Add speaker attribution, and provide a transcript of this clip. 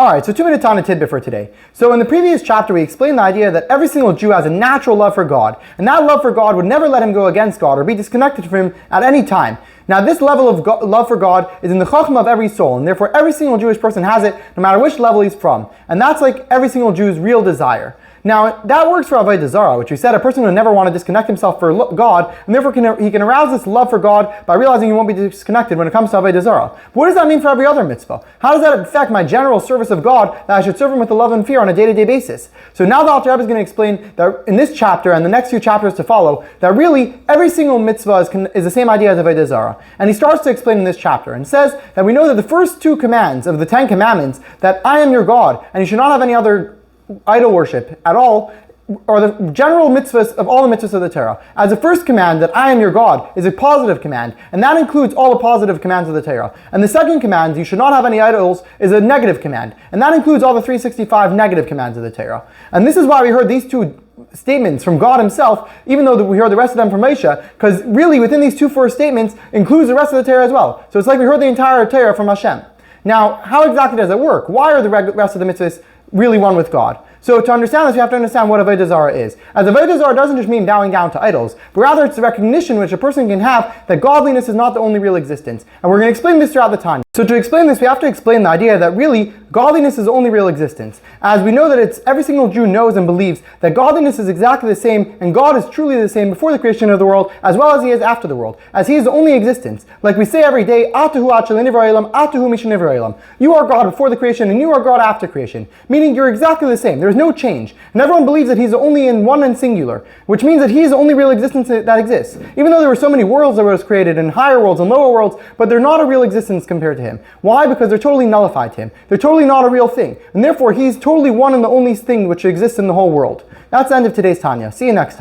Speaker 1: Alright, so 2-minute Tanya tidbit for today. So in the previous chapter we explained the idea that every single Jew has a natural love for God, and that love for God would never let him go against God or be disconnected from him at any time. Now this level of love for God is in the chachma of every soul, and therefore every single Jewish person has it no matter which level he's from. And that's like every single Jew's real desire. Now, that works for Avodah Zarah, which we said a person would never want to disconnect himself for God, and therefore he can arouse this love for God by realizing he won't be disconnected when it comes to Avodah Zarah. But what does that mean for every other mitzvah? How does that affect my general service of God, that I should serve him with the love and fear on a day-to-day basis? So now the Alter Rebbe is going to explain that in this chapter and the next few chapters to follow, that really every single mitzvah is the same idea as Avodah Zarah. And he starts to explain in this chapter and says that we know that the first 2 commands of the 10 commandments, that I am your God, and you should not have any other idol worship at all, or the general mitzvahs of all the mitzvahs of the Torah. As the first command, that I am your God, is a positive command, and that includes all the positive commands of the Torah. And the second command, you should not have any idols, is a negative command, and that includes all the 365 negative commands of the Torah. And this is why we heard these 2 statements from God himself, even though we heard the rest of them from Moshe, because really within these 2 first statements includes the rest of the Torah as well. So it's like we heard the entire Torah from Hashem. Now, how exactly does it work? Why are the rest of the mitzvahs really one with God? So to understand this, we have to understand what Avodah Zarah is. As Avodah Zarah doesn't just mean bowing down to idols, but rather it's the recognition which a person can have that godliness is not the only real existence. And we're going to explain this throughout the time. So to explain this, we have to explain the idea that really godliness is the only real existence. As we know that every single Jew knows and believes that godliness is exactly the same, and God is truly the same before the creation of the world, as well as he is after the world, as he is the only existence. Like we say every day, Atahu Achel Nivra Olam, Atahu Misha Nivra Olam. You are God before the creation, and you are God after creation. Meaning you're exactly the same. There's no change. And everyone believes that he's only in one and singular, which means that he's the only real existence that exists. Even though there were so many worlds that were created, and higher worlds and lower worlds, but they're not a real existence compared to him. Why? Because they're totally nullified to him. They're totally not a real thing. And therefore, he's totally one and the only thing which exists in the whole world. That's the end of today's Tanya. See you next time.